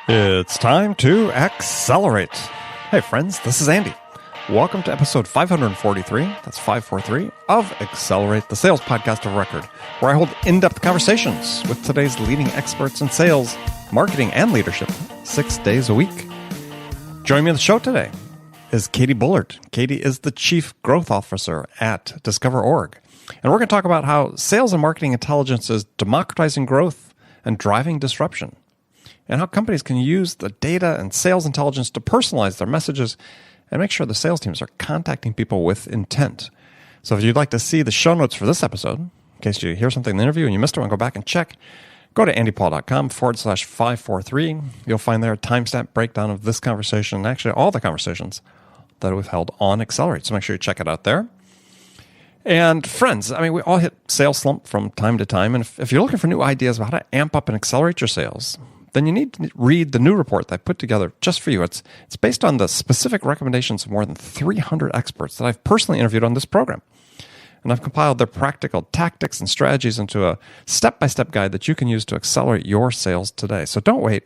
It's time to accelerate. Hey friends, this is Andy. Welcome to episode 543, that's 543, of Accelerate, the sales podcast of record, where I hold in-depth conversations with today's leading experts in sales, marketing, and leadership 6 days a week. Joining me on the show today is Katie Bullard. Katie is the Chief Growth Officer at DiscoverOrg. And we're going to talk about how sales and marketing intelligence is democratizing growth and driving disruption, and how companies can use the data and sales intelligence to personalize their messages and make sure the sales teams are contacting people with intent. So if you'd like to see the show notes for this episode, in case you hear something in the interview and you missed it, want to go back and check, go to andypaul.com/543. You'll find there a timestamp breakdown of this conversation, and actually all the conversations that we've held on Accelerate. So make sure you check it out there. And friends, I mean, we all hit sales slump from time to time. And if you're looking for new ideas about how to amp up and accelerate your sales, then you need to read the new report that I put together just for you. It's based on the specific recommendations of more than 300 experts that I've personally interviewed on this program. And I've compiled their practical tactics and strategies into a step-by-step guide that you can use to accelerate your sales today. So don't wait.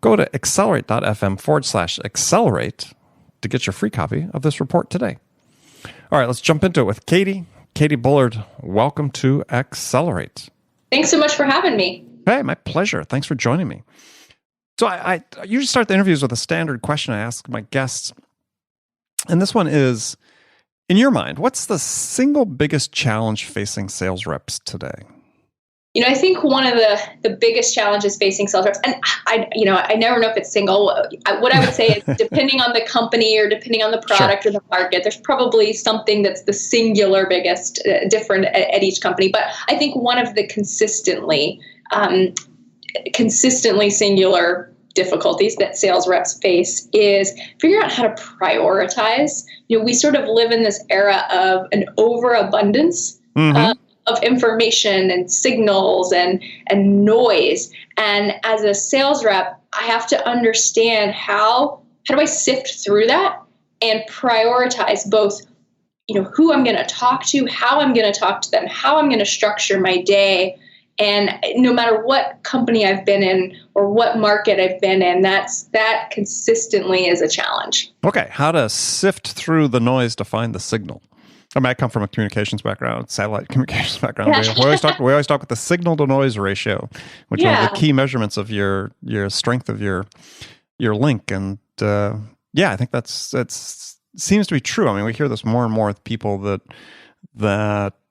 Go to accelerate.fm/accelerate to get your free copy of this report today. All right, let's jump into it with Katie. Katie Bullard, welcome to Accelerate. Thanks so much for having me. Hey, my pleasure. Thanks for joining me. So I usually start the interviews with a standard question I ask my guests. And this one is, in your mind, what's the single biggest challenge facing sales reps today? You know, I think one of the biggest challenges facing sales reps, and I never know if it's single. What I would say is, depending on the company or depending on the product or the market, there's probably something that's the singular biggest different at each company. But I think one of the consistently singular difficulties that sales reps face is figuring out how to prioritize. You know, we sort of live in this era of an overabundance of information and signals and noise. And as a sales rep, I have to understand how do I sift through that and prioritize both, you know, who I'm going to talk to, how I'm going to talk to them, how I'm going to structure my day. And no matter what company I've been in or what market I've been in, that consistently is a challenge. Okay, how to sift through the noise to find the signal. I mean, I come from a communications background, satellite communications background. Yeah. We always talk with the signal to noise ratio, which is one of the key measurements of your strength of your link. And I think that seems to be true. I mean, we hear this more and more with people that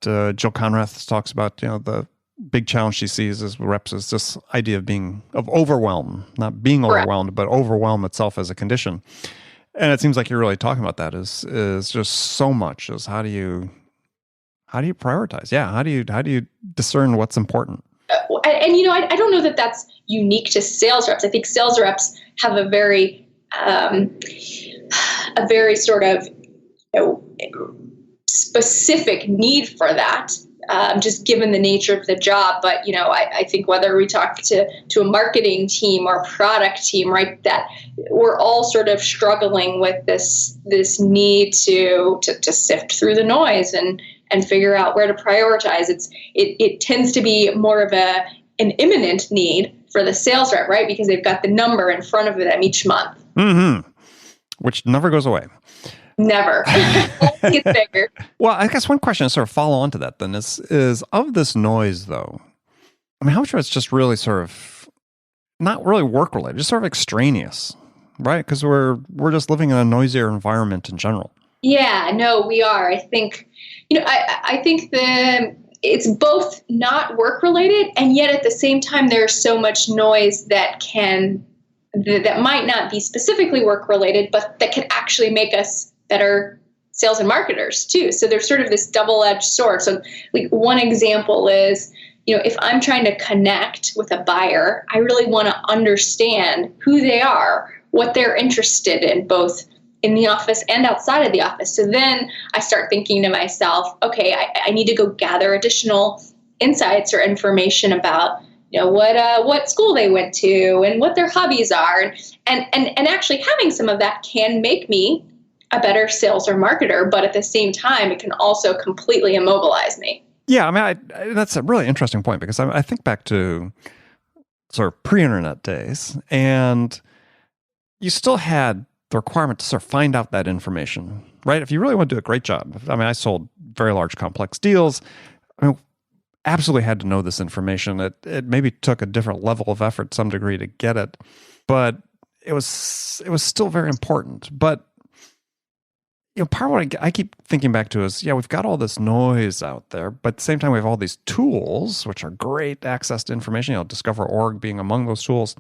Jill Conrath talks about. You know, the big challenge she sees as reps is this idea of overwhelm, not being overwhelmed, but overwhelm itself as a condition. And it seems like you're really talking about that is just so much is how do you prioritize? Yeah. How do you discern what's important? And you know, I don't know that that's unique to sales reps. I think sales reps have a very sort of, you know, specific need for that. Just given the nature of the job. But, you know, I think whether we talk to a marketing team or a product team, right, that we're all sort of struggling with this need to sift through the noise and figure out where to prioritize. It tends to be more of an imminent need for the sales rep, right, because they've got the number in front of them each month. Mm-hmm. Which never goes away. Never. It gets bigger. Well, I guess one question to sort of follow on to that then is of this noise, though, I mean, how much of it's just really sort of not really work related, just sort of extraneous, right? Because we're just living in a noisier environment in general. Yeah, no, we are. I think, you know, I think it's both not work related, and yet at the same time, there's so much noise that might not be specifically work related, but that can actually make us better sales and marketers too. So there's sort of this double-edged sword. So like one example is, you know, if I'm trying to connect with a buyer, I really want to understand who they are, what they're interested in, both in the office and outside of the office. So then I start thinking to myself, okay, I need to go gather additional insights or information about, you know, what school they went to and what their hobbies are. And actually having some of that can make me a better sales or marketer, but at the same time, it can also completely immobilize me. Yeah, I mean, that's a really interesting point because I think back to sort of pre-internet days, and you still had the requirement to sort of find out that information, right? If you really want to do a great job. I mean, I sold very large, complex deals. I mean, absolutely had to know this information. It maybe took a different level of effort to some degree to get it, but it was still very important. But part of what I keep thinking back to is, we've got all this noise out there, but at the same time, we have all these tools, which are great access to information, DiscoverOrg being among those tools.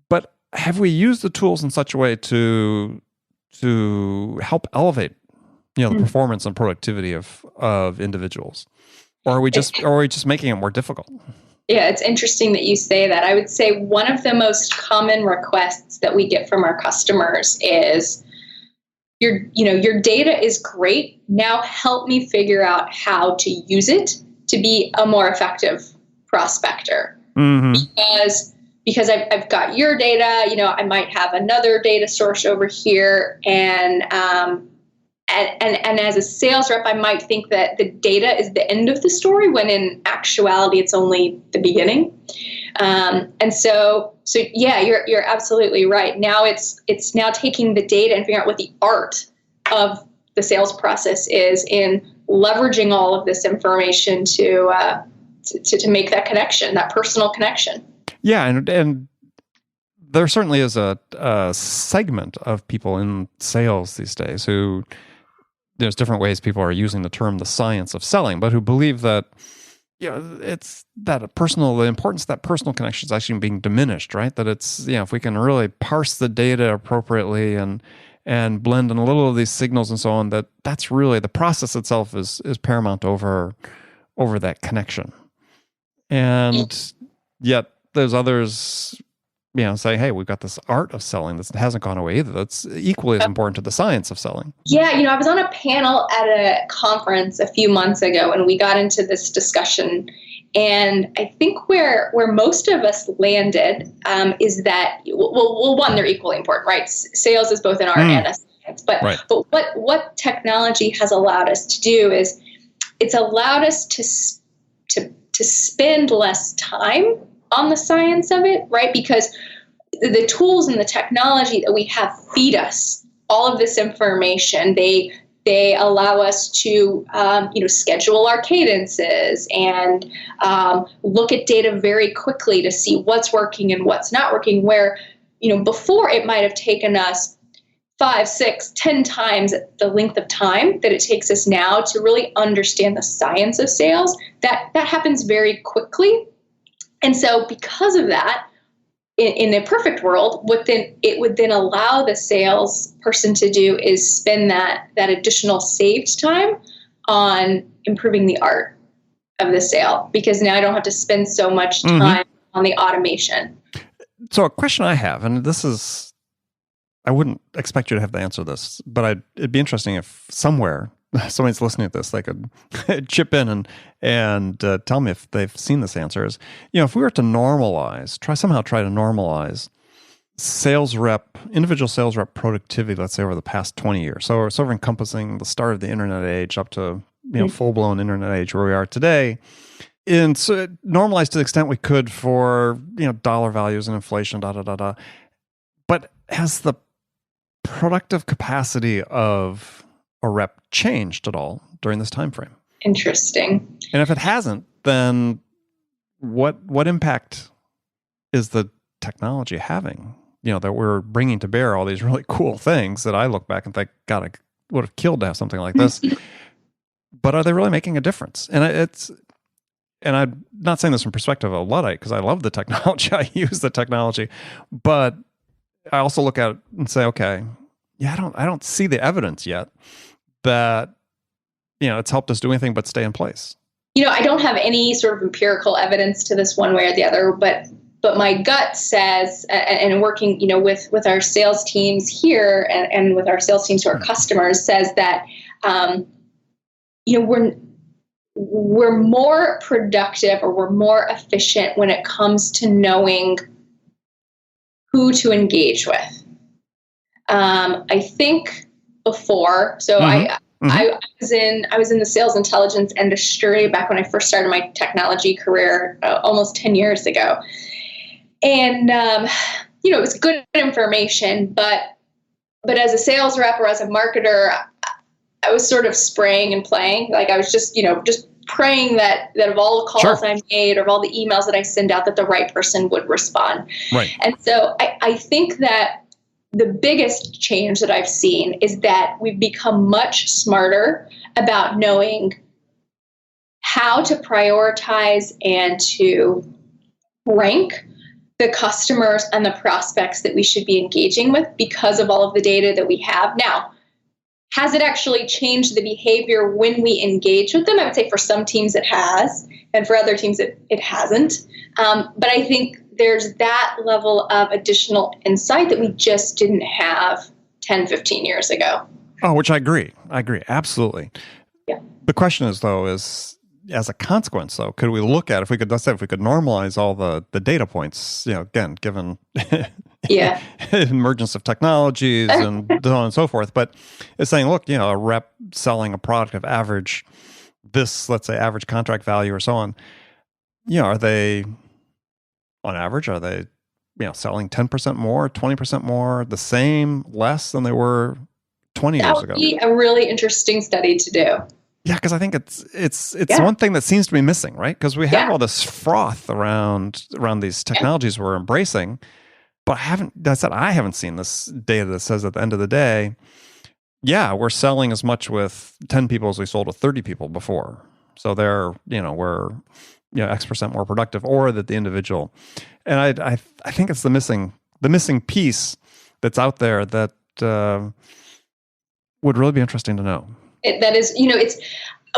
But have we used the tools in such a way to help elevate, the performance and productivity of individuals? Or are we just making it more difficult? Yeah, it's interesting that you say that. I would say one of the most common requests that we get from our customers is, your data is great. Now help me figure out how to use it to be a more effective prospector. Mm-hmm. Because I've got your data, I might have another data source over here, and as a sales rep, I might think that the data is the end of the story, when in actuality, it's only the beginning. And so yeah, you're absolutely right. Now it's now taking the data and figuring out what the art of the sales process is in leveraging all of this information to make that connection, that personal connection. Yeah, and there certainly is a segment of people in sales these days who, there's different ways people are using the term the science of selling, but who believe that it's that the importance of that personal connection is actually being diminished, right? That it's, if we can really parse the data appropriately and blend in a little of these signals and so on, that's really the process itself is paramount over that connection. And yet there's others, say, hey, we've got this art of selling that hasn't gone away either. That's equally as important to the science of selling. Yeah, I was on a panel at a conference a few months ago, and we got into this discussion. And I think where most of us landed is that, well, one, they're equally important, right? Sales is both an art and a science. But right. But what technology has allowed us to do is it's allowed us to spend less time on the science of it, right? Because the tools and the technology that we have feed us all of this information. They allow us to, schedule our cadences and look at data very quickly to see what's working and what's not working. Where, before it might have taken us 5, 6, 10 times the length of time that it takes us now to really understand the science of sales. That happens very quickly. And so because of that, in a perfect world, what then it would then allow the salesperson to do is spend that additional saved time on improving the art of the sale, because now I don't have to spend so much time on the automation. So a question I have, and this is, I wouldn't expect you to have to answer this, but it'd be interesting if somewhere somebody's listening to this, they could chip in and tell me if they've seen this answer. Is, if we were to try to normalize individual sales rep productivity, let's say over the past 20 years. So it's sort of encompassing the start of the internet age up to, full-blown internet age where we are today. And so normalize to the extent we could for, dollar values and inflation, But has the productive capacity of a rep changed at all during this time frame? Interesting. And if it hasn't, then what impact is the technology having? That we're bringing to bear all these really cool things that I look back and think, God, I would have killed to have something like this. But are they really making a difference? And I'm not saying this from perspective of a Luddite, because I love the technology. I use the technology, but I also look at it and say, okay, I don't see the evidence yet that, it's helped us do anything but stay in place. I don't have any sort of empirical evidence to this one way or the other, but my gut says, and working, with our sales teams here and with our sales teams to our customers, says that, we're more productive, or we're more efficient when it comes to knowing who to engage with. I think before, so I was in the sales intelligence industry back when I first started my technology career almost 10 years ago. And, it was good information, but as a sales rep or as a marketer, I was sort of spraying and playing. Like I was just praying that of all the calls I made or of all the emails that I send out, that the right person would respond. Right. And so I think that the biggest change that I've seen is that we've become much smarter about knowing how to prioritize and to rank the customers and the prospects that we should be engaging with because of all of the data that we have. Now, has it actually changed the behavior when we engage with them? I would say for some teams it has, and for other teams it hasn't. But I think there's that level of additional insight that we just didn't have 10, 15 years ago. Oh, which I agree. Absolutely. Yeah. The question is, though, as a consequence, though, could we look at, if we could normalize all the data points, again, given emergence of technologies and so on and so forth, but it's saying, look, a rep selling a product of average, let's say average contract value or so on, are they, on average, selling 10% more, 20% more, the same, less than they were 20 years ago? That would be a really interesting study to do. Yeah, because I think it's one thing that seems to be missing, right? Because we have all this froth around these technologies we're embracing, but I haven't seen this data that says at the end of the day, we're selling as much with 10 people as we sold with 30 people before. So we're X% more productive, or that the individual, and I think it's the missing piece that's out there that would really be interesting to know. That is,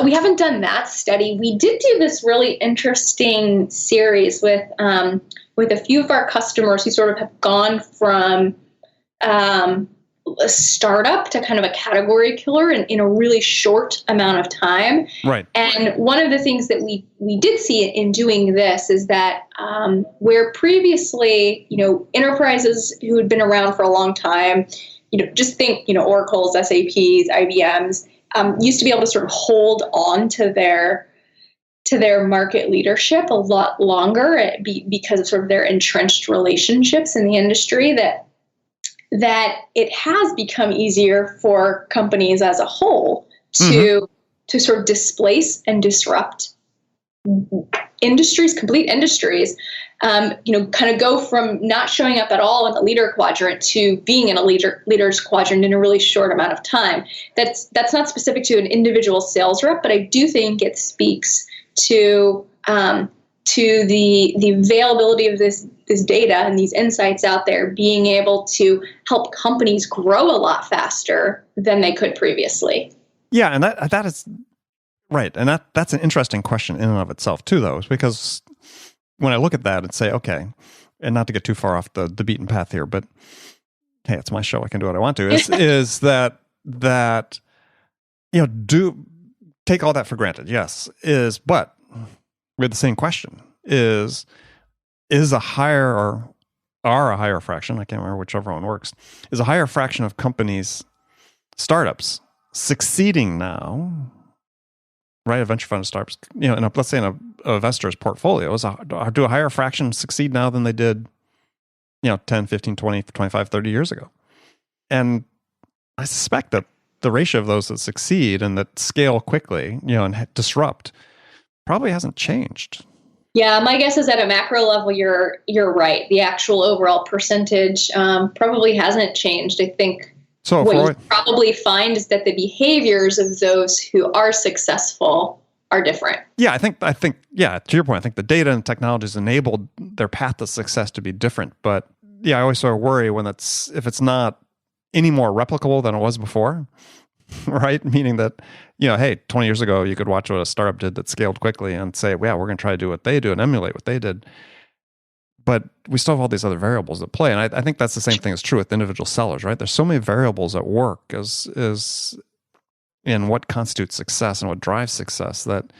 we haven't done that study. We did do this really interesting series with a few of our customers who sort of have gone from a startup to kind of a category killer in a really short amount of time. Right. And one of the things that we did see in doing this is that where previously, enterprises who had been around for a long time, just think, Oracle's, SAP's, IBM's, used to be able to sort of hold on to their market leadership a lot longer because of sort of their entrenched relationships in the industry, that it has become easier for companies as a whole to sort of displace and disrupt complete industries, kind of go from not showing up at all in the leader quadrant to being in a leader's quadrant in a really short amount of time. That's not specific to an individual sales rep, but I do think it speaks to the availability of this data and these insights out there being able to help companies grow a lot faster than they could previously. Yeah, and that is right, and that's an interesting question in and of itself too, though, is because when I look at that and say, okay, and not to get too far off the beaten path here, but hey, it's my show, I can do what I want to, is that do take all that for granted, yes, but we have the same question, is a higher fraction, I can't remember whichever one works, is a higher fraction of companies, startups, succeeding now, right? A venture fund startups, let's say in a investor's portfolio, do a higher fraction succeed now than they did, 10, 15, 20, 25, 30 years ago. And I suspect that the ratio of those that succeed and that scale quickly, and disrupt probably hasn't changed. Yeah, my guess is at a macro level, you're right. The actual overall percentage probably hasn't changed. I think what you probably find is that the behaviors of those who are successful are different. Yeah, I think, to your point, I think the data and technologies enabled their path to success to be different. But I always sort of worry if it's not any more replicable than it was before, right? Meaning that, hey, 20 years ago, you could watch what a startup did that scaled quickly and say, we're going to try to do what they do and emulate what they did. But we still have all these other variables at play. And I think that's the same thing is true with individual sellers, right? There's so many variables at work as in what constitutes success and what drives success that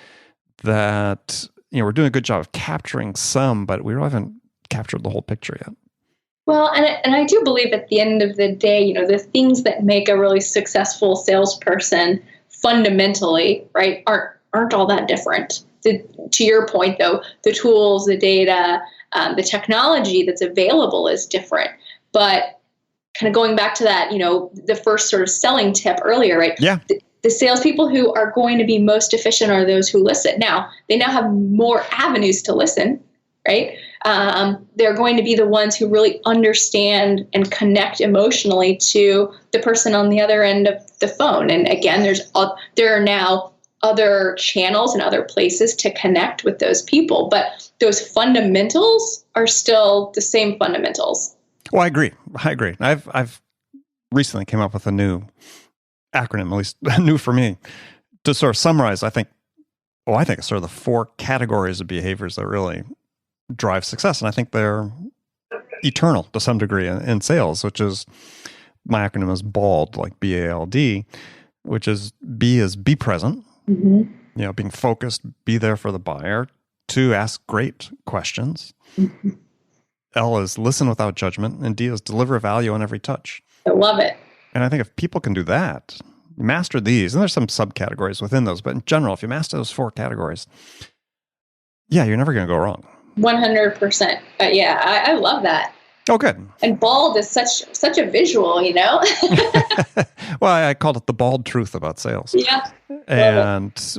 we're doing a good job of capturing some, but we haven't captured the whole picture yet. Well, and I do believe at the end of the day, the things that make a really successful salesperson fundamentally, right, aren't all that different. To your point, though, the tools, the data, the technology that's available is different. But kind of going back to that, the first sort of selling tip earlier, right? Yeah. The salespeople who are going to be most efficient are those who listen. Now, they now have more avenues to listen, right? They're going to be the ones who really understand and connect emotionally to the person on the other end of the phone. And again, there are now other channels and other places to connect with those people, but those fundamentals are still the same fundamentals. Well, I agree. I've recently came up with a new acronym, at least new for me, to sort of summarize. I think it's sort of the 4 categories of behaviors that really drive success, and I think they're eternal to some degree in sales. Which is, my acronym is BALD, like BALD, which is B is be present, being focused, be there for the buyer. 2, ask great questions. L is listen without judgment, and D is deliver value on every touch. I love it. And I think if people can do that, master these, and there's some subcategories within those, but in general, if you master those 4 categories, you're never going to go wrong. 100%. I love that. Oh, good. And bald is such a visual, Well, I called it the bald truth about sales. Yeah.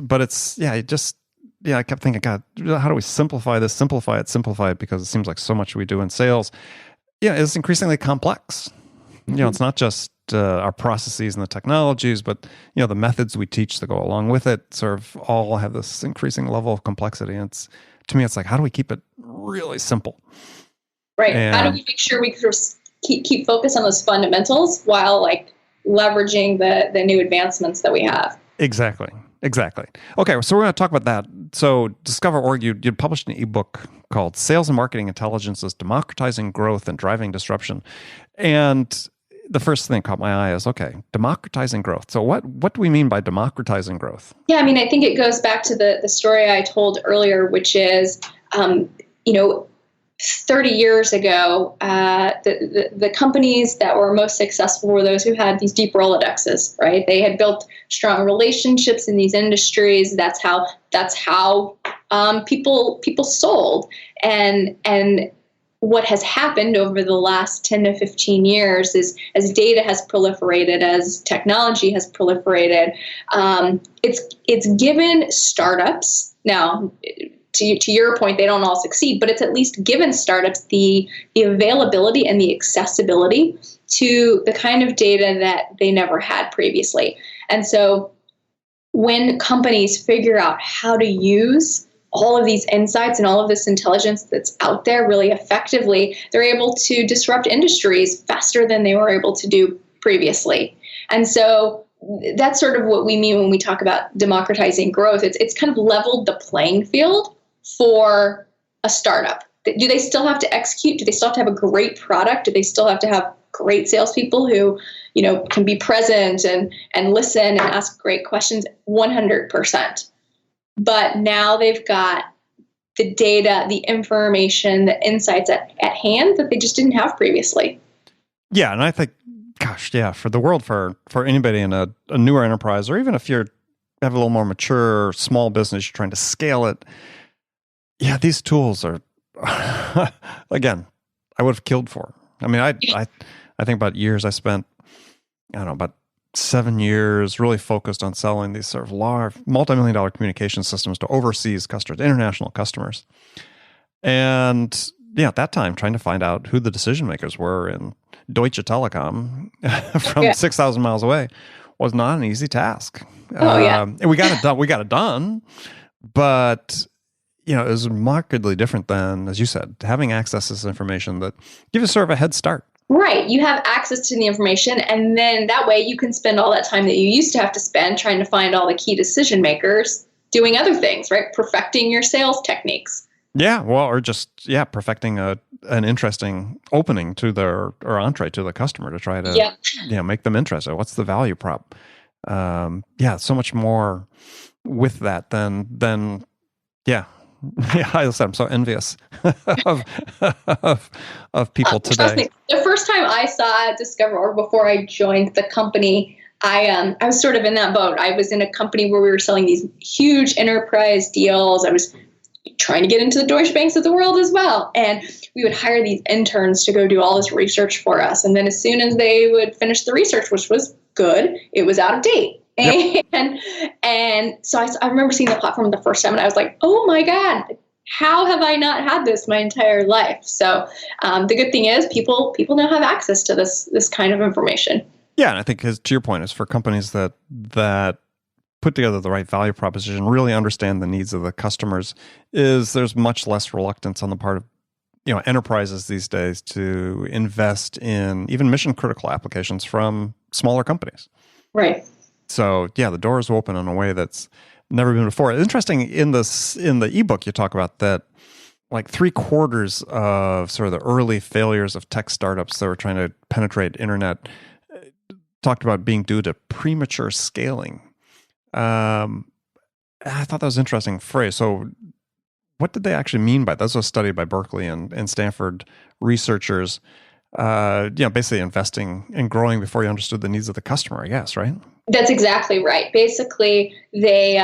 But it's, I kept thinking, God, how do we simplify this, simplify it, because it seems like so much we do in sales, is increasingly complex. It's not just our processes and the technologies, but, the methods we teach that go along with it sort of all have this increasing level of complexity. And to me, it's like, how do we keep it really simple? Right. How do we make sure we keep focus on those fundamentals while leveraging the new advancements that we have? Exactly. Okay, so we're going to talk about that. So DiscoverOrg, you published an ebook called Sales and Marketing Intelligence is Democratizing Growth and Driving Disruption. And the first thing that caught my eye is, okay, democratizing growth. So what do we mean by democratizing growth? Yeah, I think it goes back to the story I told earlier, which is, 30 years ago, the companies that were most successful were those who had these deep Rolodexes, right? They had built strong relationships in these industries. That's how people sold. And what has happened over the last 10 to 15 years is, as data has proliferated, as technology has proliferated, it's given startups now. To your point, they don't all succeed, but it's at least given startups the availability and the accessibility to the kind of data that they never had previously. And so when companies figure out how to use all of these insights and all of this intelligence that's out there really effectively, they're able to disrupt industries faster than they were able to do previously. And so that's sort of what we mean when we talk about democratizing growth. It's kind of leveled the playing field for a startup. Do they still have to execute? Do they still have to have a great product? Do they still have to have great salespeople who, can be present and listen and ask great questions? 100%. But now they've got the data, the information, the insights at hand that they just didn't have previously. Yeah, and I think, for the world, for anybody in a newer enterprise, or even if you have a little more mature small business, you're trying to scale it. Yeah, these tools are, again, I would have killed for. I think about years I spent, about 7 years really focused on selling these sort of large, multi-million-dollar communication systems to overseas customers, international customers. And at that time, trying to find out who the decision makers were in Deutsche Telekom from 6,000 miles away was not an easy task. And we got it done, but it was markedly different than, as you said, having access to this information that gives you sort of a head start. Right. You have access to the information, and then that way you can spend all that time that you used to have to spend trying to find all the key decision makers doing other things, right? Perfecting your sales techniques. Yeah. Well, or just, perfecting an interesting opening to or entree to the customer to try to, make them interested. What's the value prop? So much more with that than. I'm so envious of people today. Trust me, the first time I saw DiscoverOrg before I joined the company, I was sort of in that boat. I was in a company where we were selling these huge enterprise deals. I was trying to get into the Deutsche Banks of the world as well. And we would hire these interns to go do all this research for us. And then as soon as they would finish the research, which was good, it was out of date. Yep. And so I remember seeing the platform the first time and I was like, oh my God, how have I not had this my entire life? So the good thing is people now have access to this kind of information. Yeah, and I think to your point is for companies that put together the right value proposition, really understand the needs of the customers, there's much less reluctance on the part of enterprises these days to invest in even mission critical applications from smaller companies. Right. So yeah, the doors open in a way that's never been before. It's interesting in the ebook you talk about that like 3/4 of sort of the early failures of tech startups that were trying to penetrate internet talked about being due to premature scaling. I thought that was an interesting phrase. So what did they actually mean by that? This was studied by Berkeley and Stanford researchers, basically investing and growing before you understood the needs of the customer, I guess, right? That's exactly right. Basically, they,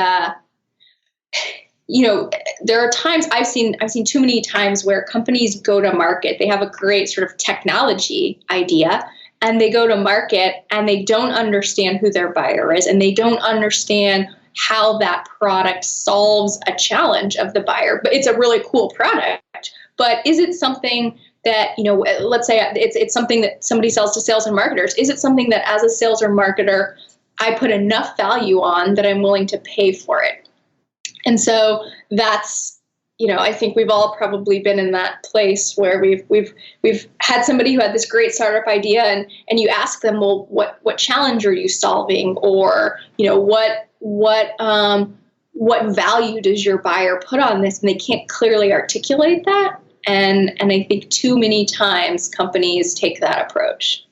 there are times I've seen too many times where companies go to market. They have a great sort of technology idea, and they go to market and they don't understand who their buyer is, and they don't understand how that product solves a challenge of the buyer. But it's a really cool product. But is it something that, let's say it's something that somebody sells to sales and marketers? Is it something that as a sales or marketer, I put enough value on that I'm willing to pay for it? And so that's, I think we've all probably been in that place where we've had somebody who had this great startup idea and you ask them, well, what challenge are you solving? Or, what value does your buyer put on this? And they can't clearly articulate that. And I think too many times companies take that approach.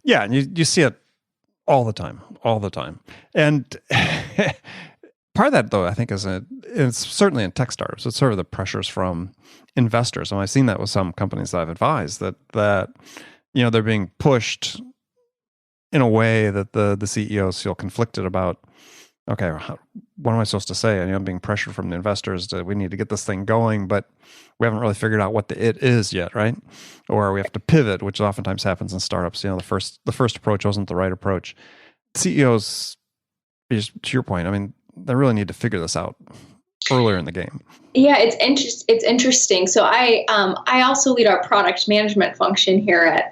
Yeah, and you see it all the time. And part of that, though, I think it's certainly in tech startups. It's sort of the pressures from investors. And I've seen that with some companies that I've advised that they're being pushed in a way that the CEOs feel conflicted about. Okay, what am I supposed to say? I'm being pressured from the investors that we need to get this thing going, but we haven't really figured out what it is yet, right? Or we have to pivot, which oftentimes happens in startups. The first approach wasn't the right approach. CEOs, to your point, they really need to figure this out earlier in the game. Yeah, it's interesting. So I also lead our product management function here at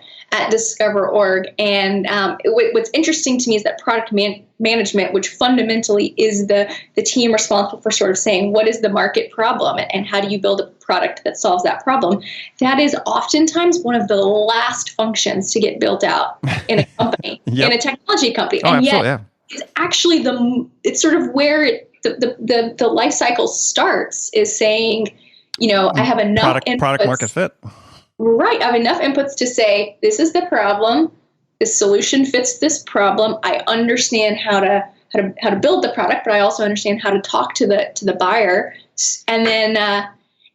DiscoverOrg, and what's interesting to me is that product management, which fundamentally is the team responsible for sort of saying what is the market problem and how do you build a product that solves that problem, that is oftentimes one of the last functions to get built out in a company, yep. In a technology company, and yet yeah. It's actually it's sort of where the life cycle starts, is saying, I have enough product market fit. Right. I have enough inputs to say, this is the problem. This solution fits this problem. I understand how to build the product, but I also understand how to talk to the buyer, and then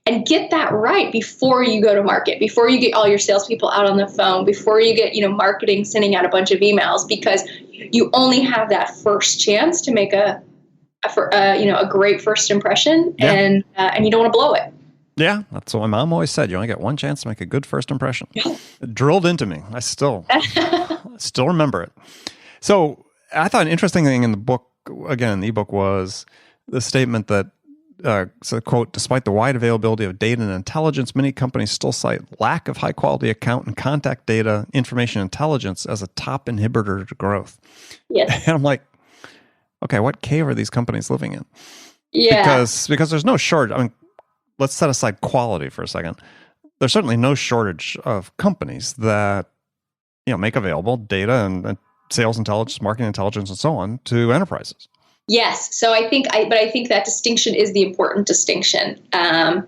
and get that right before you go to market, before you get all your salespeople out on the phone, before you get marketing sending out a bunch of emails, because you only have that first chance to make a great first impression, yeah. And you don't want to blow it. Yeah, that's what my mom always said. You only get one chance to make a good first impression. It drilled into me. I still remember it. So I thought an interesting thing in the book, again, in the ebook, was the statement that, so quote, despite the wide availability of data and intelligence, many companies still cite lack of high-quality account and contact data, information intelligence as a top inhibitor to growth. Yes. And I'm like, okay, what cave are these companies living in? Yeah. Because there's no shortage. Let's set aside quality for a second. There's certainly no shortage of companies that make available data and sales intelligence, marketing intelligence, and so on to enterprises. Yes. So I think that distinction is the important distinction. So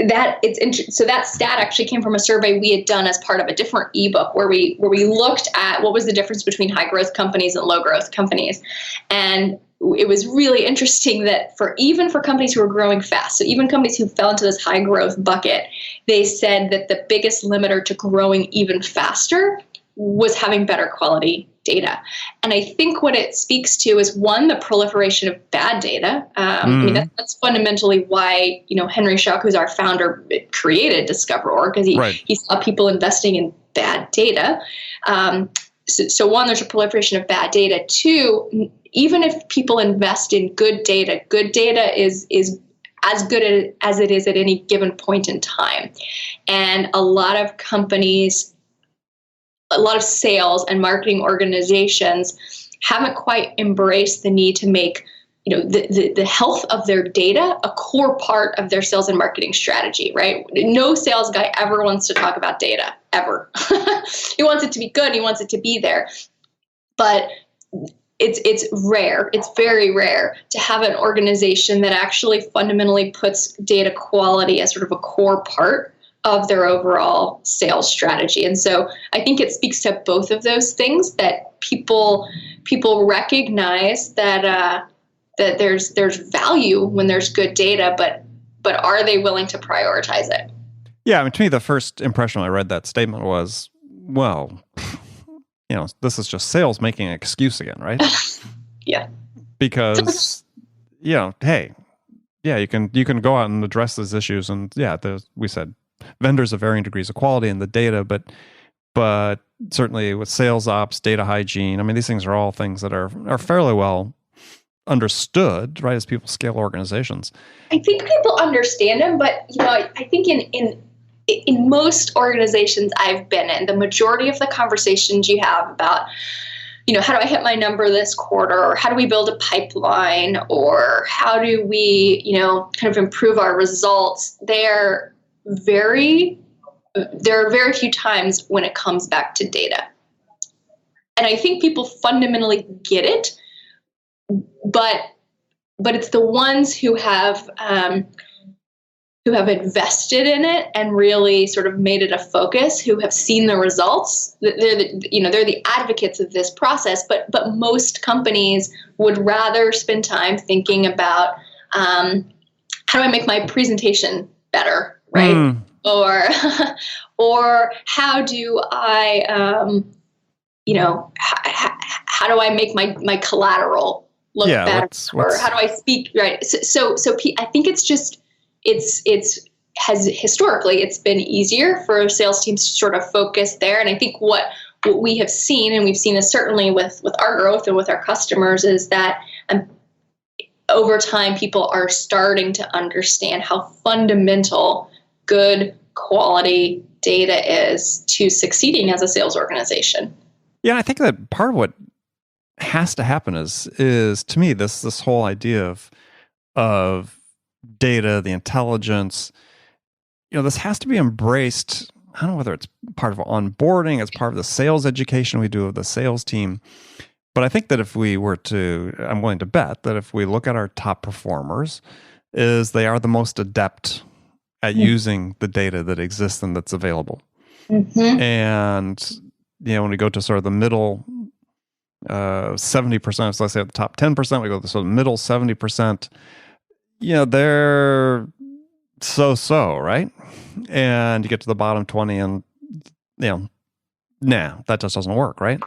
that stat actually came from a survey we had done as part of a different ebook where we looked at what was the difference between high growth companies and low growth companies, and it was really interesting that even for companies who were growing fast, so even companies who fell into this high growth bucket, they said that the biggest limiter to growing even faster was having better quality data. And I think what it speaks to is, one, the proliferation of bad data. I mean, that's fundamentally why, Henry Schuck, who's our founder, created DiscoverOrg, because he saw people investing in bad data. So one, there's a proliferation of bad data. Two, even if people invest in good data is as good as it is at any given point in time. And a lot of companies, a lot of sales and marketing organizations haven't quite embraced the need to make the health of their data a core part of their sales and marketing strategy, right? No sales guy ever wants to talk about data, ever. He wants it to be good. He wants it to be there. But it's rare. It's very rare to have an organization that actually fundamentally puts data quality as sort of a core part of their overall sales strategy. And so I think it speaks to both of those things, that people recognize that there's value when there's good data, but are they willing to prioritize it? Yeah, I mean, to me, the first impression when I read that statement was, well, this is just sales making an excuse again, right? Yeah. Because, hey, you can go out and address those issues, and we said vendors of varying degrees of quality in the data, but certainly with sales ops, data hygiene, I mean, these things are all things that are fairly well understood, right, as people scale organizations. I think people understand them, but I think in most organizations I've been in, the majority of the conversations you have about, how do I hit my number this quarter, or how do we build a pipeline, or how do we, kind of improve our results, there are very few times when it comes back to data. And I think people fundamentally get it, but it's the ones who have invested in it and really sort of made it a focus, who have seen the results. They're the advocates of this process, but most companies would rather spend time thinking about how do I make my presentation better, right? Or how do I how do I make my collateral look better, or how do I speak right? So I think historically it's been easier for sales teams to sort of focus there. And I think what we have seen, and we've seen this certainly with our growth and with our customers, is that over time people are starting to understand how fundamental good quality data is to succeeding as a sales organization. Yeah, I think that part of what has to happen is to me this whole idea of data, the intelligence, this has to be embraced. I don't know whether it's part of onboarding, it's part of the sales education we do of the sales team. But I think that if we were to, I'm willing to bet that if we look at our top performers, is they are the most adept at using the data that exists and that's available. And, when we go to sort of the middle 70%, so let's say at the top 10%, we go to the sort of middle 70%, they're so, right? And you get to the bottom 20 and, that just doesn't work, right?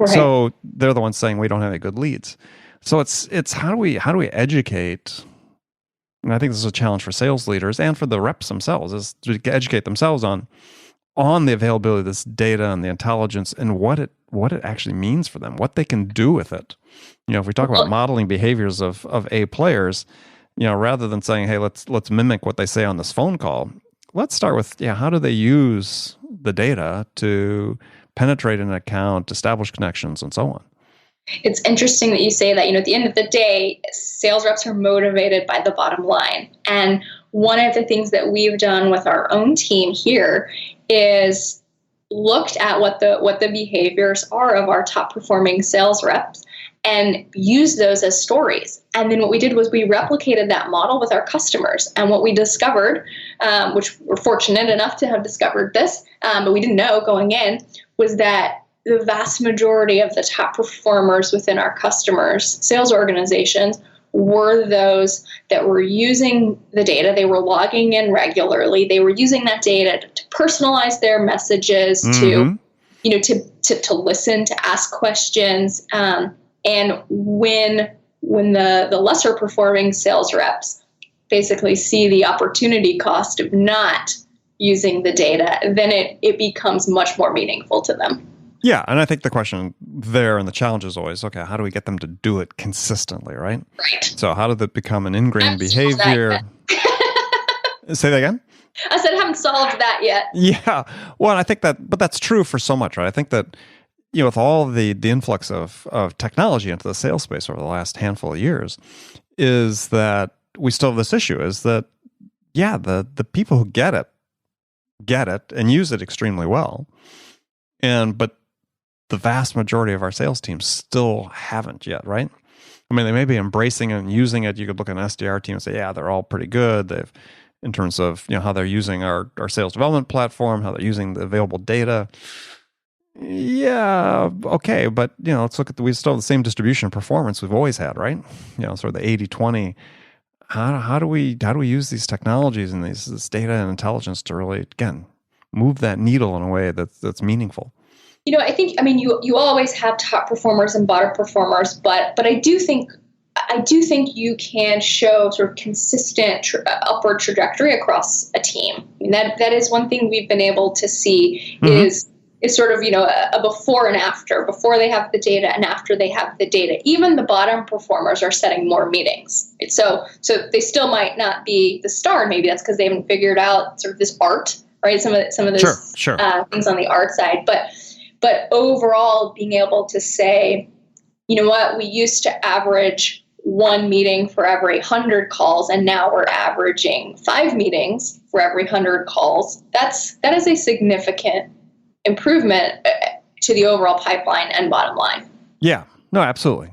So they're the ones saying we don't have any good leads. So it's how do we educate? And I think this is a challenge for sales leaders and for the reps themselves, is to educate themselves on the availability of this data and the intelligence and what it actually means for them, what they can do with it. If we talk about modeling behaviors of A players, rather than saying, hey, let's mimic what they say on this phone call, let's start with, how do they use the data to penetrate an account, establish connections, and so on. It's interesting that you say that. At the end of the day, sales reps are motivated by the bottom line. And one of the things that we've done with our own team here is looked at what the behaviors are of our top performing sales reps and used those as stories. And then what we did was we replicated that model with our customers. And what we discovered, which we're fortunate enough to have discovered this, but we didn't know going in, was that the vast majority of the top performers within our customers' sales organizations were those that were using the data. They were logging in regularly. They were using that data to personalize their messages, to to listen, to ask questions, and when the lesser performing sales reps basically see the opportunity cost of not using the data, then it becomes much more meaningful to them. Yeah, and I think the question there and the challenge is always, okay, how do we get them to do it consistently, right? Right. So how did it become an ingrained behavior? Say that again? I said I haven't solved that yet. Yeah. Well, I think but that's true for so much, right? I think that, with all the influx of technology into the sales space over the last handful of years, is that we still have this issue, is that, yeah, the people who get it and use it extremely well. But the vast majority of our sales teams still haven't yet, right? I mean, they may be embracing it and using it. You could look at an SDR team and say, yeah, they're all pretty good. In terms of how they're using our sales development platform, how they're using the available data. Yeah, okay, but let's look at we still have the same distribution of performance we've always had, right? Sort of the 80-20. How do we use these technologies and this data and intelligence to really, again, move that needle in a way that's meaningful? I think, you always have top performers and bottom performers, but I do think you can show sort of consistent upward trajectory across a team. That is one thing we've been able to see is sort of, a before and after, before they have the data and after they have the data. Even the bottom performers are setting more meetings. So they still might not be the star. Maybe that's because they haven't figured out sort of this art, right? Some of those sure. Things on the art side. But overall, being able to say, you know what, we used to average 1 meeting for every 100 calls, and now we're averaging 5 meetings for every 100 calls. That is a significant improvement to the overall pipeline and bottom line. Yeah, no, absolutely.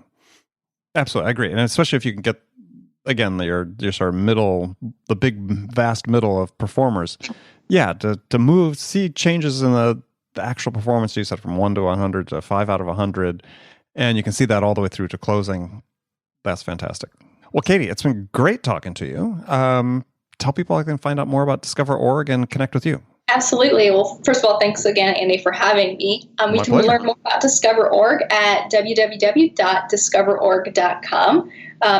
Absolutely, I agree. And especially if you can get, again, your sort of middle, the big, vast middle of performers. Yeah, to see changes in the actual performance, you said from 1 to 100 to 5 out of 100, and you can see that all the way through to closing. That's fantastic. Well, Katie, it's been great talking to you. Tell people I can find out more about DiscoverOrg and connect with you. Absolutely. Well, first of all, thanks again, Andy, for having me. We can learn more about DiscoverOrg at www.discoverorg.com.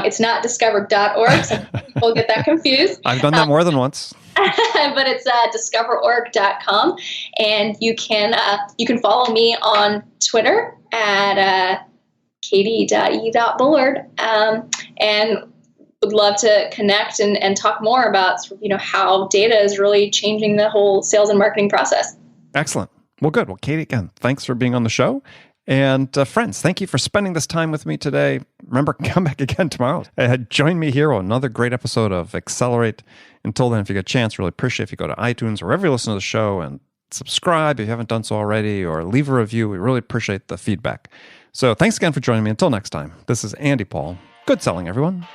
It's not discover.org, so people get that confused. I've done that more than once. But it's discoverorg.com, and you can follow me on Twitter at katie.e.bullard, and would love to connect and talk more about how data is really changing the whole sales and marketing process. Excellent. Well, good. Well, Katie, again, thanks for being on the show. And friends, thank you for spending this time with me today. Remember, come back again tomorrow. Join me here on another great episode of Accelerate. Until then, if you get a chance, really appreciate if you go to iTunes or wherever you listen to the show and subscribe if you haven't done so already, or leave a review. We really appreciate the feedback. So thanks again for joining me. Until next time, this is Andy Paul. Good selling, everyone.